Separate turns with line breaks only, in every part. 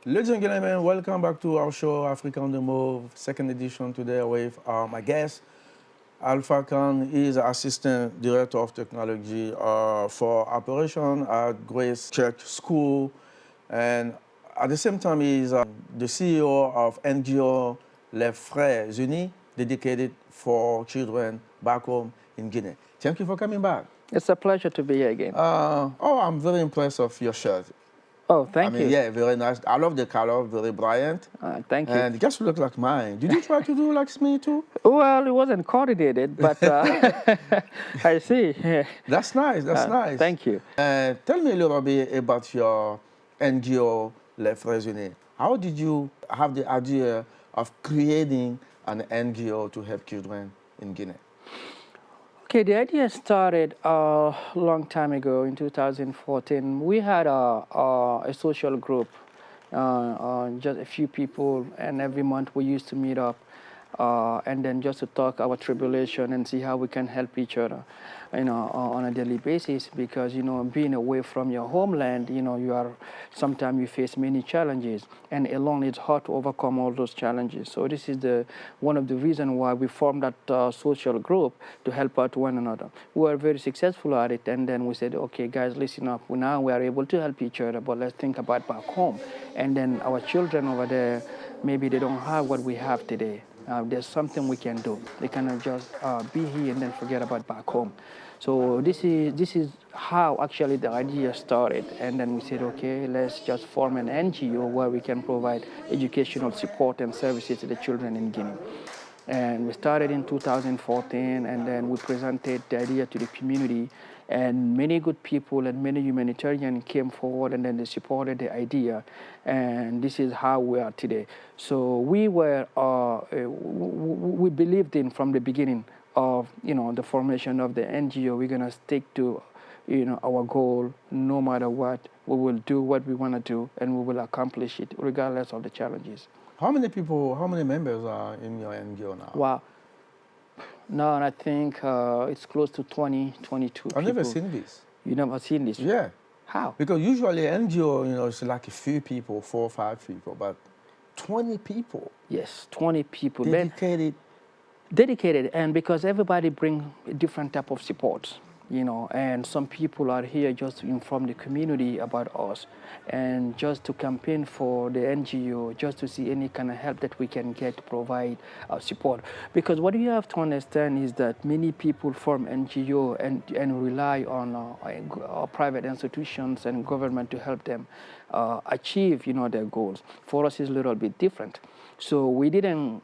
Ladies and gentlemen, welcome back to our show, Africa on the Move, second edition today with my guest, Alpha Kann. He is Assistant Director of Technology for Operation at Grace Church School. And at the same time, he is the CEO of NGO FRERES, UNIS, dedicated for children back home in Guinea. Thank you for coming back.
It's a pleasure to be here again.
I'm very impressed with your shirt.
Oh, thank you.
Yeah, very nice. I love the color, very brilliant.
Thank you.
And it just look like mine. Did you try to do like me too?
Well, it wasn't coordinated, but I see.
That's nice, that's nice.
Thank you.
Tell me a little bit about your NGO, FRERES UNIS. How did you have the idea of creating an NGO to help children in Guinea?
Okay, the idea started a long time ago in 2014. We had a social group, just a few people, and every month we used to meet up and then just to talk our tribulation and see how we can help each other, on a daily basis. Because, being away from your homeland, sometimes you face many challenges, and alone it's hard to overcome all those challenges. So this is one of the reasons why we formed that social group, to help out one another. We were very successful at it, and then we said, okay, guys, listen up. Now we are able to help each other, but let's think about back home. And then our children over there, maybe they don't have what we have today. There's something we can do. They cannot just be here and then forget about back home. So this is how actually the idea started. And then we said, okay, let's just form an NGO where we can provide educational support and services to the children in Guinea. And we started in 2014, and then we presented the idea to the community, and many good people and many humanitarians came forward, and then they supported the idea, and this is how we are today. So we believed in from the beginning of the formation of the NGO. We're gonna stick to our goal no matter what. We will do what we want to do, and we will accomplish it regardless of the challenges.
How many people, how many members are in your NGO now?
Wow. No, I think it's close to 20, 22 people.
I've never seen this.
You never seen this?
Yeah.
How?
Because usually NGO, it's like a few people, 4 or 5 people, but 20 people.
Yes, 20 people.
Dedicated.
Dedicated, and because everybody bring a different type of support, and some people are here just to inform the community about us, and just to campaign for the NGO, just to see any kind of help that we can get to provide support. Because what you have to understand is that many people form NGO and rely on private institutions and government to help them achieve, their goals. For us, it's a little bit different. So we didn't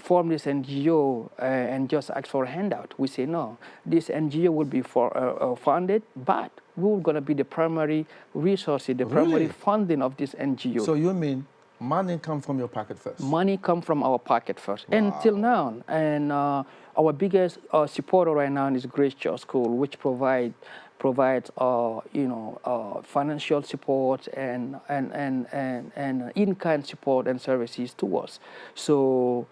form this NGO and just ask for a handout. We say, no, this NGO will be funded, but we're going to be the primary resources, the primary funding of this NGO.
So you mean money come from your pocket first?
Money come from our pocket first.
Wow.
Until now. And our biggest supporter right now is Grace Church School, which provides financial support and in-kind support and services to us. So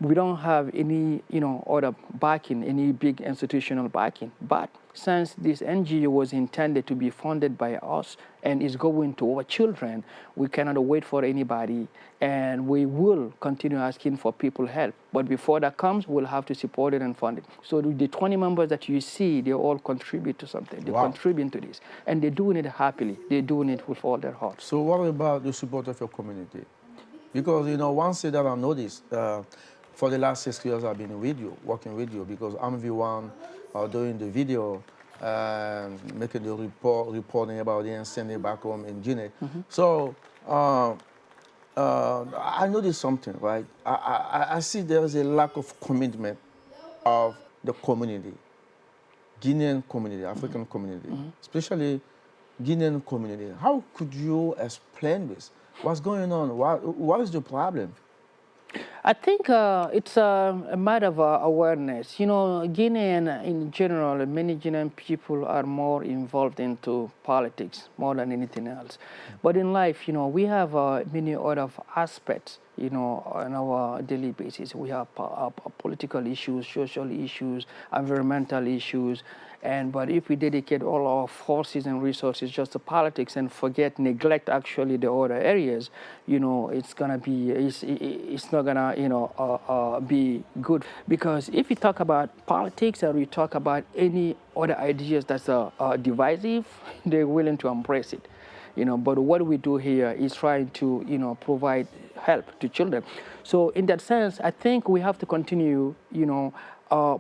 we don't have any other backing, any big institutional backing. But since this NGO was intended to be funded by us and is going to our children, we cannot wait for anybody, and we will continue asking for people help. But before that comes, we'll have to support it and fund it. So the 20 members that you see, they all contribute to something. They contribute to this, and they're doing it happily. They're doing it with all their hearts.
So what about the support of your community? Because one thing that I noticed, for the last 6 years I've been with you, working with you, because I'm the one doing the video, making the reporting about the incident back home in Guinea. Mm-hmm. So I noticed something, right? I see there is a lack of commitment of the community, Guinean community, African community, especially Guinean community. How could you explain this? What's going on? What is the problem?
I think it's a matter of awareness. Guinea in general, many Guinean people are more involved into politics more than anything else. But in life, we have many other aspects you know, on our daily basis. We have political issues, social issues, environmental issues, but if we dedicate all our forces and resources just to politics and neglect actually the other areas, you know, it's not gonna, you know, be good. Because if we talk about politics or we talk about any other ideas that's divisive, they're willing to embrace it. You know, but what we do here is trying to, you know, provide help to children. So in that sense, I think we have to continue, you know,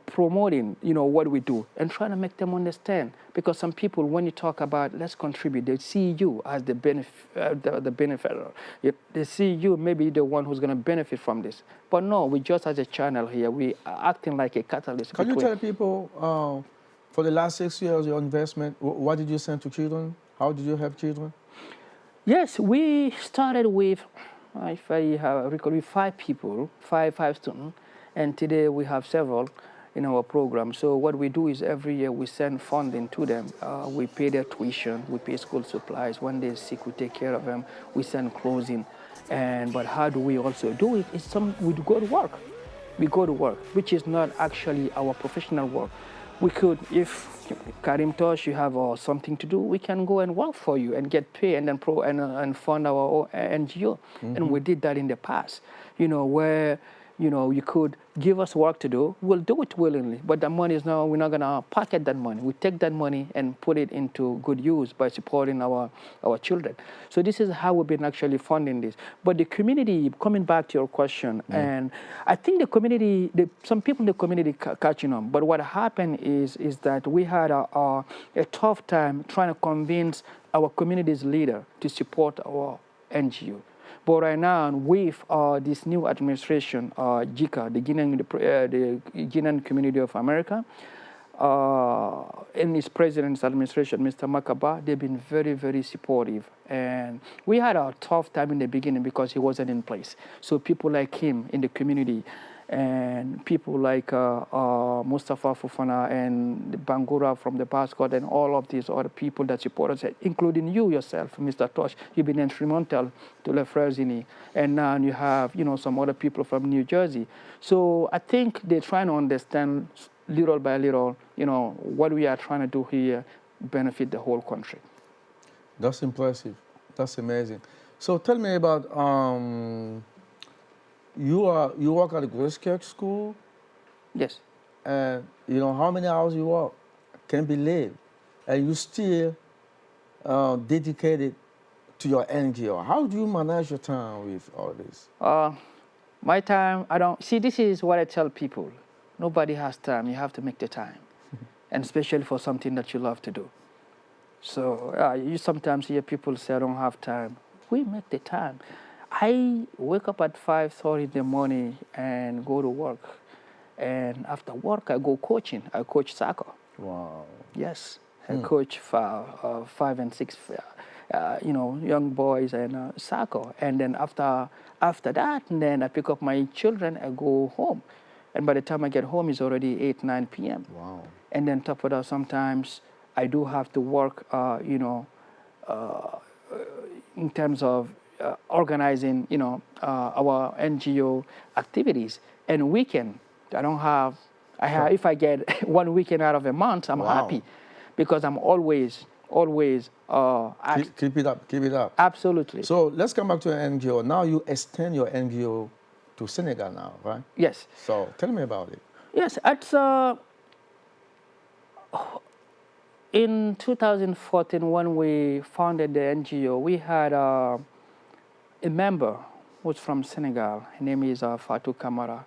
promoting, you know, what we do and trying to make them understand. Because some people, when you talk about let's contribute, they see you as the benefactor. They see you maybe the one who's going to benefit from this. But no, we just as a channel here, we are acting like a catalyst.
Can you tell people, for the last 6 years, your investment, what did you send to children? How did you help children?
Yes, we started with, if I recall, with 5 people, five students, and today we have several in our program. So what we do is every year we send funding to them. We pay their tuition, we pay school supplies. When they're sick, we take care of them. We send clothing. But how do we also do it? We go to work. We go to work, which is not actually our professional work. We could, if Karim Tosh, you have something to do, we can go and work for you and get paid and then and fund our NGO. Mm-hmm. And we did that in the past, you know, where, you know, you could give us work to do, we'll do it willingly. But the money is now, we're not gonna pocket that money. We take that money and put it into good use by supporting our children. So this is how we've been actually funding this. But the community, coming back to your question, and I think the community, some people in the community catching on. But what happened is that we had a tough time trying to convince our community's leader to support our NGO. But right now, with this new administration, JICA, the Guinean Community of America, in his president's administration, Mr. Makaba, they've been very, very supportive. And we had a tough time in the beginning because he wasn't in place. So people like him in the community, and people like Mustafa Fufana and Bangura from the Pascot and all of these other people that support us, including you yourself, Mr. Tosh. You've been instrumental to the FRERES. And now you have, you know, some other people from New Jersey. So I think they're trying to understand little by little, you know, what we are trying to do here benefit the whole country.
That's impressive. That's amazing. So tell me about you work at a Grace Church school?
Yes.
And you know how many hours you work? Can't believe. And you still dedicated to your NGO. How do you manage your time with all this?
My time, I don't, see, this is what I tell people. Nobody has time, you have to make the time. And especially for something that you love to do. So you sometimes hear people say, I don't have time. We make the time. I wake up at 5:30 in the morning and go to work. And after work, I go coaching. I coach soccer.
Wow.
Yes, I coach for 5 and 6, you know, young boys and soccer. And then after that, and then I pick up my children, I go home. And by the time I get home, it's already 8, 9 p.m.
Wow.
And then top of that, sometimes I do have to work, you know, in terms of organizing, you know, our NGO activities. And weekend, I don't have, if I get 1 weekend out of a month, I'm happy, because I'm always.
Keep it up, keep it up.
Absolutely.
So let's come back to your NGO. Now you extend your NGO to Senegal now, right?
Yes.
So tell me about it.
Yes, it's in 2014 when we founded the NGO, we had a member who's from Senegal. Her name is Fatou Camara,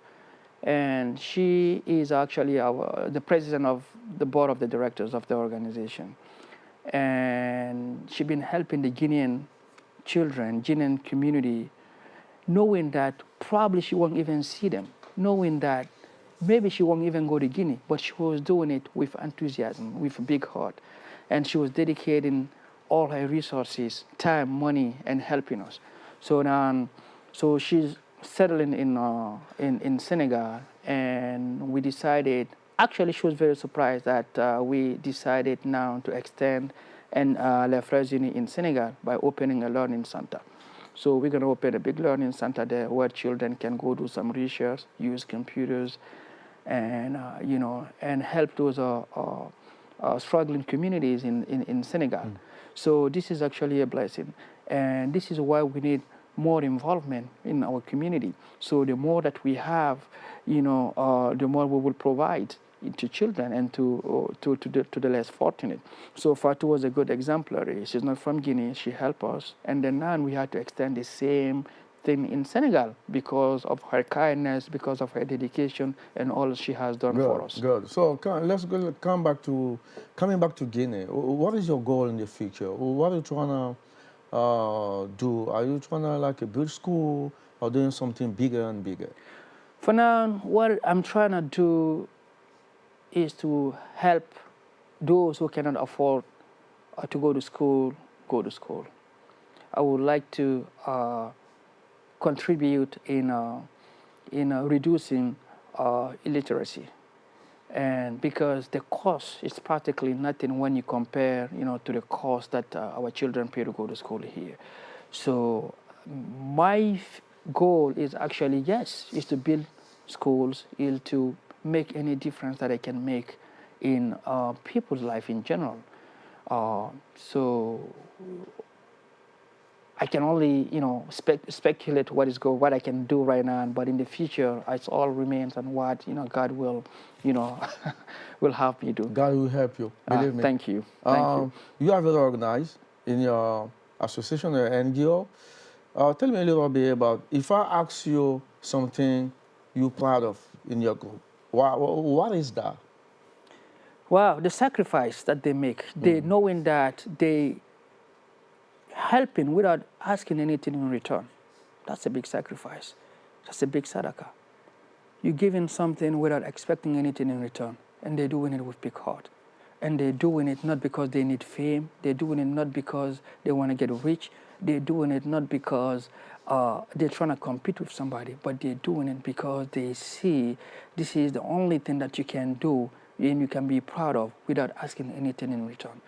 and she is actually the president of the board of the directors of the organization. And she's been helping the Guinean children, Guinean community, knowing that probably she won't even see them, knowing that maybe she won't even go to Guinea, but she was doing it with enthusiasm, with a big heart. And she was dedicating all her resources, time, money, and helping us. So she's settling in Senegal, and we decided, actually she was very surprised that we decided now to extend and Les FRERES in Senegal by opening a learning center. So we're going to open a big learning center there where children can go do some research, use computers, and and help those struggling communities in Senegal. So this is actually a blessing, and this is why we need more involvement in our community. So the more that we have, the more we will provide to children and to the less fortunate. So Fatou was a good exemplary. She's not from Guinea. She helped us, and then now we had to extend the same thing in Senegal because of her kindness, because of her dedication, and all she has done for us.
Good. So let's coming back to Guinea. What is your goal in the future? What are you trying to do? Are you trying to like build school or doing something bigger and bigger?
For now, what I'm trying to do is to help those who cannot afford to go to school, go to school. I would like to contribute in reducing illiteracy, and because the cost is practically nothing when you compare, to the cost that our children pay to go to school here. So my goal is actually is to build schools, is to make any difference that I can make in people's life in general. So I can only, speculate what I can do right now, but in the future, it all remains on what God will, will help me do.
God will help you. Believe me.
Thank you. Thank you.
You are very organized in your association or NGO. Tell me a little bit about if I ask you something you're proud of in your group. What is that?
Wow, the sacrifice that they make, they knowing that they helping without asking anything in return. That's a big sacrifice. That's a big sadaqah. You're giving something without expecting anything in return, and they're doing it with big heart. And they're doing it not because they need fame. They're doing it not because they want to get rich. They're doing it not because they're trying to compete with somebody, but they're doing it because they see this is the only thing that you can do and you can be proud of without asking anything in return.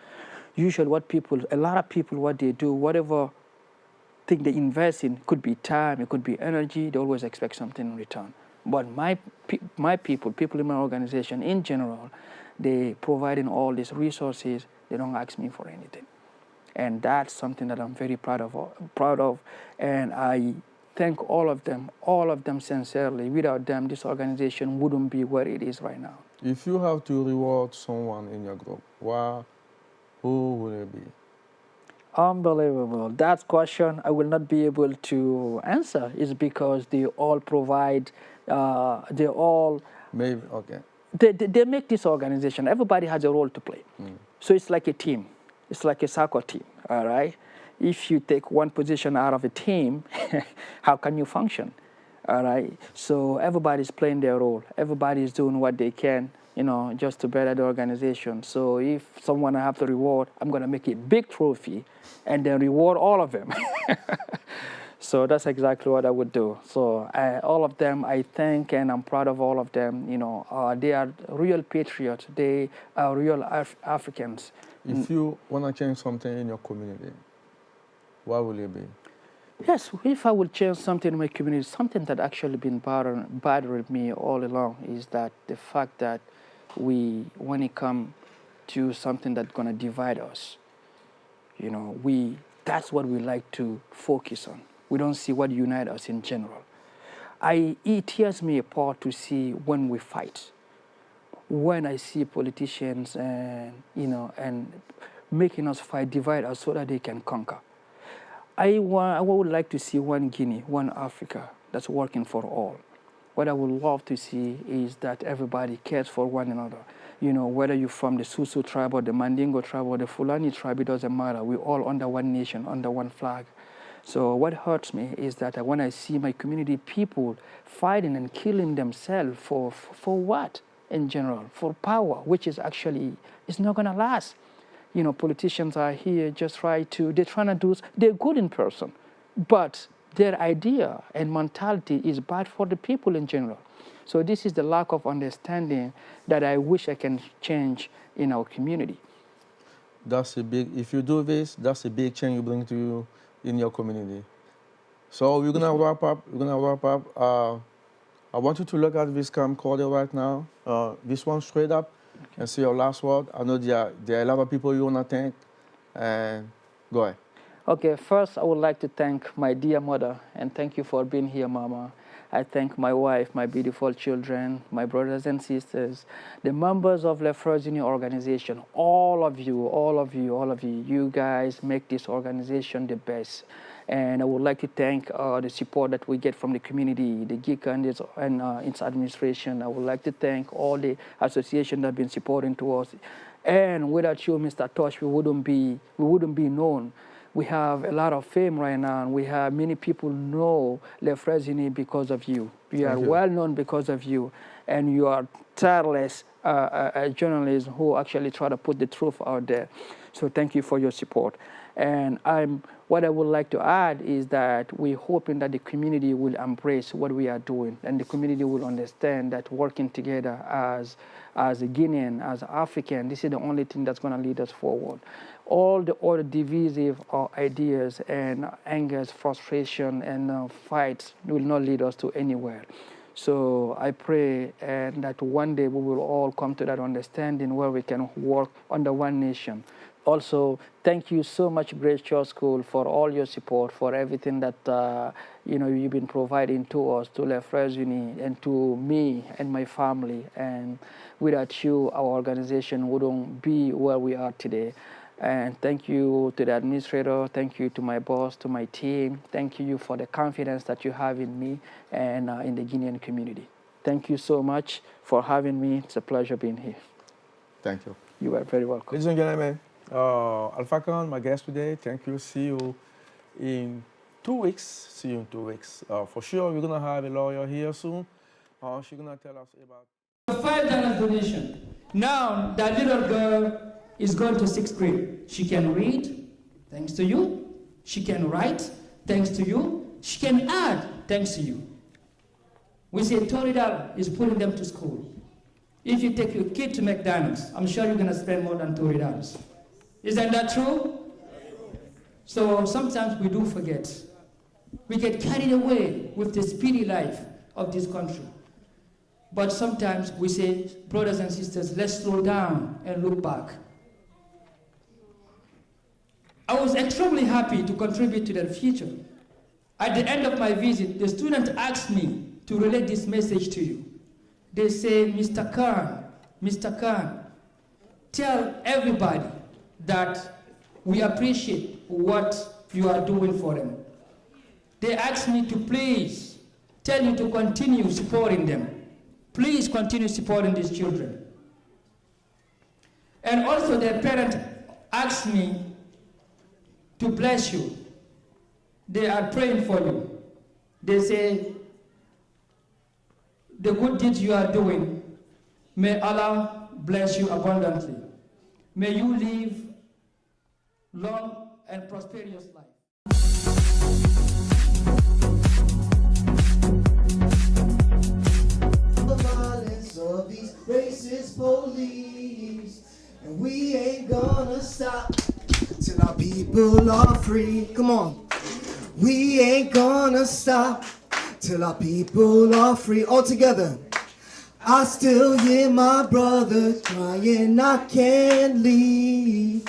Usually a lot of people, what they do, whatever thing they invest in, could be time, it could be energy, they always expect something in return. But my people in my organization in general, they providing all these resources, they don't ask me for anything. And that's something that I'm very proud of, and I thank all of them sincerely. Without them, this organization wouldn't be where it is right now.
If you have to reward someone in your group, who will it be?
Unbelievable. That question I will not be able to answer is because they all provide, they all...
Maybe, okay.
They make this organization, everybody has a role to play. So it's like a team. It's like a soccer team, all right? If you take one position out of a team, how can you function, all right? So everybody's playing their role. Everybody's doing what they can, just to better the organization. So if someone I have to reward, I'm going to make a big trophy and then reward all of them. So that's exactly what I would do. So all of them, I thank, and I'm proud of all of them. They are real patriots. They are real Africans.
If you want to change something in your community, what will it be?
Yes, if I would change something in my community, something that actually been bothering me all along is that the fact that when it comes to something that's going to divide us, that's what we like to focus on. We don't see what unites us in general. It tears me apart to see when we fight. When I see politicians and making us fight, divide us so that they can conquer. I would like to see one Guinea, one Africa that's working for all. What I would love to see is that everybody cares for one another. Whether you're from the Susu tribe or the Mandingo tribe or the Fulani tribe, it doesn't matter. We're all under one nation, under one flag. So what hurts me is that when I see my community people fighting and killing themselves for what in general? For power, which is actually, it's not going to last. Politicians are here they're trying to do, they're good in person, but their idea and mentality is bad for the people in general. So this is the lack of understanding that I wish I can change in our community.
If you do this, that's a big change you bring to you in your community. So we're gonna wrap up. I want you to look at this camcorder right now. This one straight up, and say your last word. I know there are a lot of people you wanna thank, and go ahead.
Okay, first I would like to thank my dear mother, and thank you for being here, Mama. I thank my wife, my beautiful children, my brothers and sisters, the members of the FRERES organization, all of you. You guys make this organization the best. And I would like to thank the support that we get from the community, the GIC and its administration. I would like to thank all the associations that have been supporting to us. And without you, Mr. Tosh, we wouldn't be known. We have a lot of fame right now, and we have many people know the FRERES because of you. We are well known because of you, and you are tireless journalists who actually try to put the truth out there. So thank you for your support. And what I would like to add is that we're hoping that the community will embrace what we are doing, and the community will understand that working together as a Guinean, as African, this is the only thing that's going to lead us forward. All the other divisive ideas and angers, frustration, and fights will not lead us to anywhere. So I pray that one day we will all come to that understanding where we can work under one nation. Also, thank you so much, Grace Church School, for all your support, for everything that you've been providing to us, to the FRERES Uni, and to me and my family. And without you, our organization wouldn't be where we are today. And thank you to the administrator, thank you to my boss, to my team. Thank you for the confidence that you have in me and in the Guinean community. Thank you so much for having me. It's a pleasure being here.
Thank you.
You are very welcome.
Ladies and gentlemen, Alpha Kann, my guest today. Thank you. See you in 2 weeks. For sure, we're going to have a lawyer here soon. She's going to tell us about
$5 donation. Now that little girl is going to 6th grade. She can read, thanks to you. She can write, thanks to you. She can add, thanks to you. We say $20 is putting them to school. If you take your kid to McDonald's, I'm sure you're going to spend more than $20. Isn't that true? So sometimes we do forget. We get carried away with the speedy life of this country. But sometimes we say, brothers and sisters, let's slow down and look back. I was extremely happy to contribute to the future. At the end of my visit, the student asked me to relay this message to you. They say, Mr. Kann, tell everybody that we appreciate what you are doing for them. They asked me to please tell you to continue supporting them. Please continue supporting these children. And also their parent asked me to bless you. They are praying for you. They say, the good deeds you are doing, may Allah bless you abundantly. May you live long and prosperous life.
The violence of these racist police, and we ain't gonna stop till our people are free. Come on. We ain't gonna stop till our people are free. All together. I still hear my brother crying, I can't leave.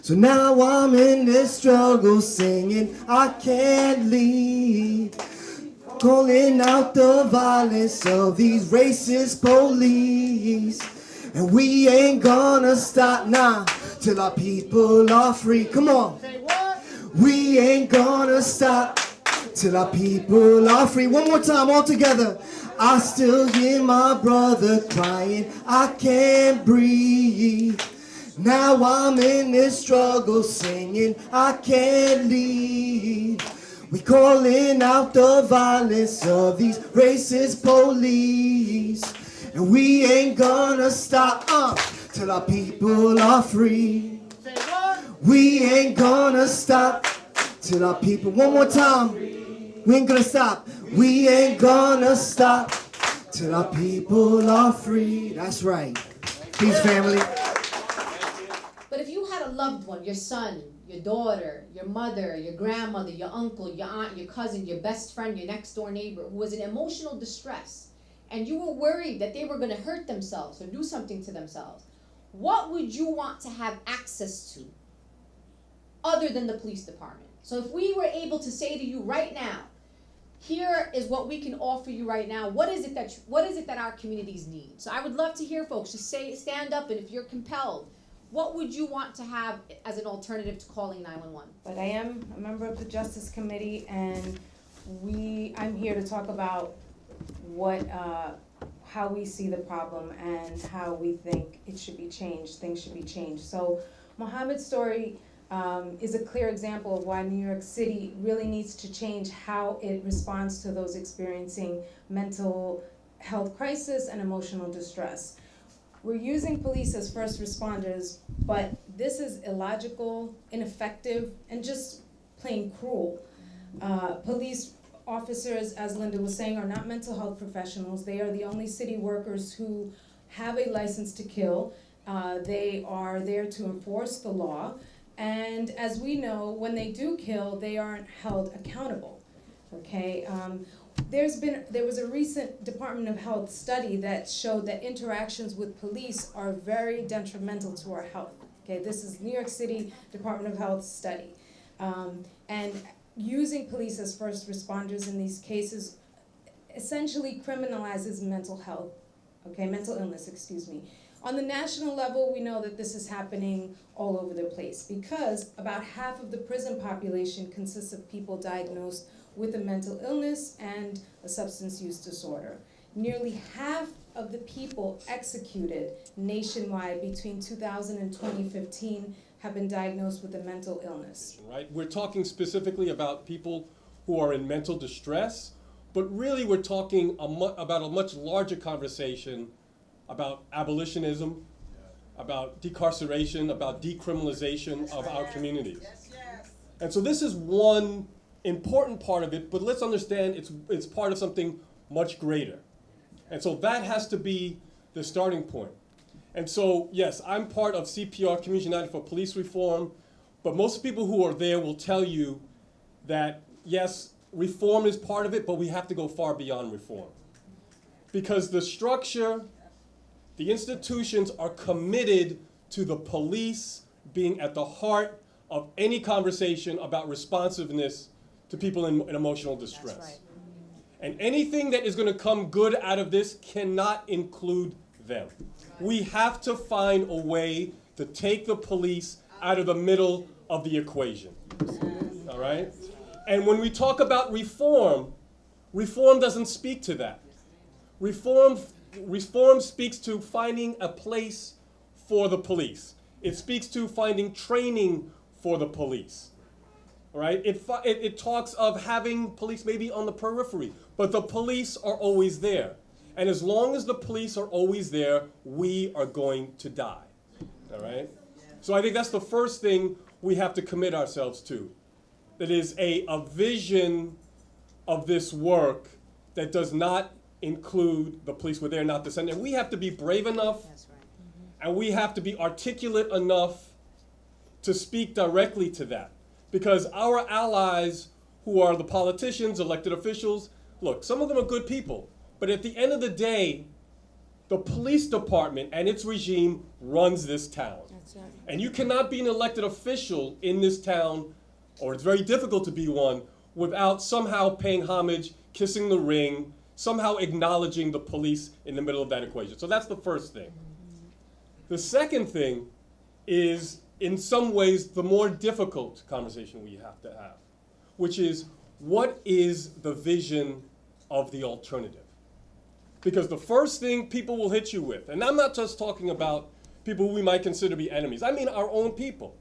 So now I'm in this struggle singing, I can't leave. Calling out the violence of these racist police. And we ain't gonna stop now till our people are free. Come on. We ain't gonna stop till our people are free. One more time, all together. I still hear my brother crying, I can't breathe. Now I'm in this struggle singing, I can't leave. We calling out the violence of these racist police. And we ain't gonna stop till our people are free. We ain't gonna stop till our people, one more time. We ain't gonna stop. We ain't gonna stop till our people are free. That's right. Peace, family.
But if you had a a loved one, your son, your daughter, your mother, your grandmother, your uncle, your aunt, your cousin, your best friend, your next door neighbor, who was in emotional distress, and you were worried that they were going to hurt themselves or do something to themselves, what would you want to have access to other than the police department? So if we were able to say to you right now, here is what we can offer you right now, what is it that our communities need? So I would love to hear folks just stand up, and if you're compelled, what would you want to have as an alternative to calling 911?
But I am a member of the Justice Committee, and I'm here to talk about how we see the problem and how we think it should be changed, things should be changed. So Mohammed's story is a clear example of why New York City really needs to change how it responds to those experiencing mental health crisis and emotional distress. We're using police as first responders, but this is illogical, ineffective, and just plain cruel. Police officers, as Linda was saying, are not mental health professionals. They are the only city workers who have a license to kill. They are there to enforce the law. And as we know, when they do kill, they aren't held accountable, okay? There was a recent Department of Health study that showed that interactions with police are very detrimental to our health, okay? This is New York City Department of Health study. And using police as first responders in these cases essentially criminalizes mental health, okay, mental illness, excuse me. On the national level, we know that this is happening all over the place because about half of the prison population consists of people diagnosed with a mental illness and a substance use disorder. Nearly half of the people executed nationwide between 2000 and 2015 have been diagnosed with a mental illness.
Right? We're talking specifically about people who are in mental distress, but really we're talking about a much larger conversation about abolitionism, about decarceration, about decriminalization of our communities. And so this is one important part of it, but let's understand it's part of something much greater. And so that has to be the starting point. And so, yes, I'm part of CPR, Community United for Police Reform, but most people who are there will tell you that, yes, reform is part of it, but we have to go far beyond reform. Because the structure, the institutions are committed to the police being at the heart of any conversation about responsiveness to people in emotional distress.
That's right.
And anything that is going to come good out of this cannot include them. We have to find a way to take the police out of the middle of the equation. All right? And when we talk about reform, reform doesn't speak to that. Reform speaks to finding a place for the police. It speaks to finding training for the police. All right? It talks of having police maybe on the periphery, but the police are always there. And as long as the police are always there, we are going to die. All right? So I think that's the first thing we have to commit ourselves to. That is a vision of this work that does not include the police where they're not the center. And we have to be brave enough,
That's right.
and we have to be articulate enough to speak directly to that. Because our allies, who are the politicians, elected officials, look, some of them are good people. But at the end of the day, the police department and its regime runs this town.
That's right.
And you cannot be an elected official in this town, or it's very difficult to be one, without somehow paying homage, kissing the ring, somehow acknowledging the police in the middle of that equation. So that's the first thing. The second thing is, in some ways, the more difficult conversation we have to have, which is, what is the vision of the alternative? Because the first thing people will hit you with, and I'm not just talking about people we might consider to be enemies, I mean our own people.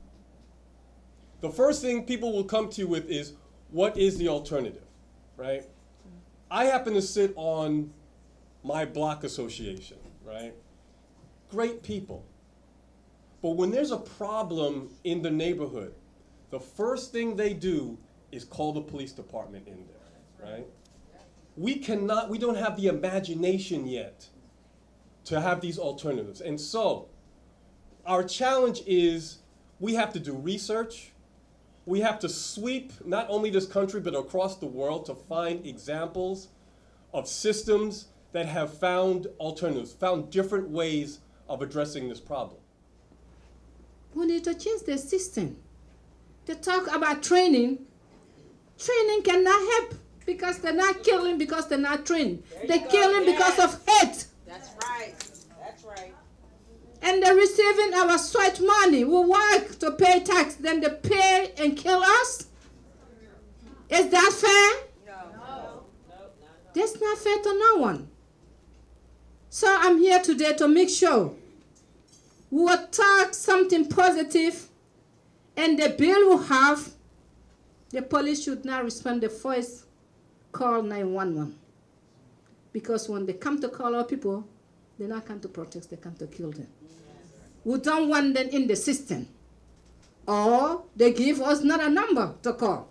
The first thing people will come to you with is, what is the alternative, right? I happen to sit on my block association, right? Great people. But when there's a problem in the neighborhood, the first thing they do is call the police department in there, right? We don't have the imagination yet to have these alternatives. And so our challenge is, we have to do research. We have to sweep not only this country but across the world to find examples of systems that have found alternatives, found different ways of addressing this problem.
We need to change the system. They talk about training. Training cannot help because they're not killing because they're not trained. They're killing because of hate.
That's right. That's right.
And they're receiving our sweat money. We work to pay tax, then they pay and kill us. Is that fair?
No.
That's not fair to no one. So I'm here today to make sure we will talk something positive, and the bill we have, the police should not respond the first call 911. Because when they come to call our people, they not come to protect, they come to kill them. We don't want them in the system. Or they give us not a number to call.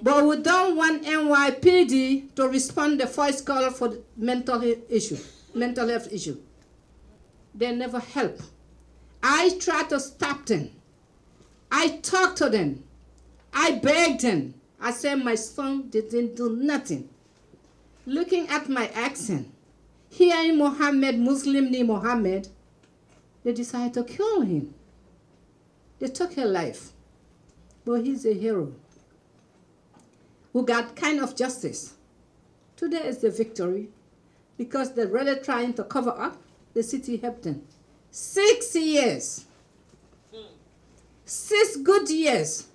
But we don't want NYPD to respond the first call for the mental health issue. They never help. I try to stop them. I talk to them. I beg them. I say my son didn't do nothing. Looking at my accent, hearing Muhammad, Muslim named Muhammad, they decided to kill him. They took her life. But he's a hero who got kind of justice. Today is the victory because they're really trying to cover up. The city helped them. 6 years. 6 good years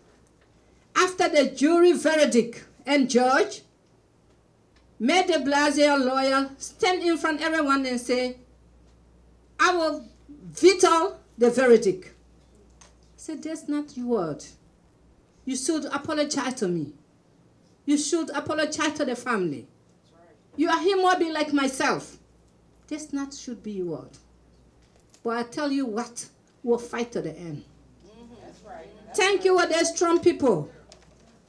after the jury verdict and judge made de Blasio lawyer stand in front of everyone and say, I will veto the verdict. I said, that's not your word. You should apologize to me. You should apologize to the family. You are human being like myself. This not should be your word. But I tell you what, we'll fight to the end. Thank you, other strong people.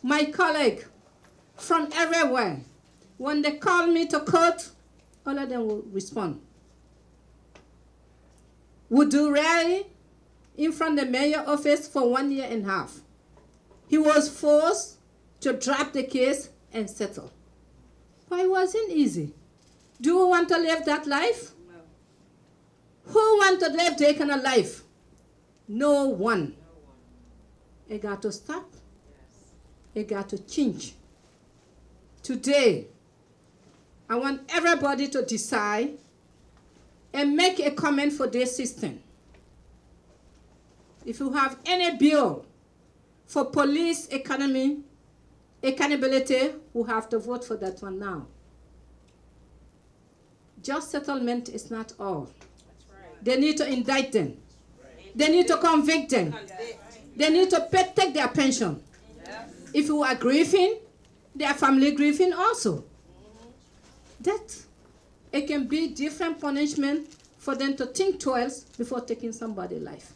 My colleague from everywhere. When they call me to court, all of them will respond. We do rally in front of the mayor's office for 1.5 years. He was forced to drop the case and settle. But it wasn't easy. Do we want to live that life? No. Who want to live that kind of life? No one. It got to stop. Yes. It got to change. Today, I want everybody to decide and make a comment for this system. If you have any bill for police accountability, we have to vote for that one now. Just settlement is not all. That's right. They need to indict them. Right. They need to convict them. They need to take their pension. Yes. If you are grieving, their family grieving also. That it can be different punishment for them to think twice before taking somebody's life.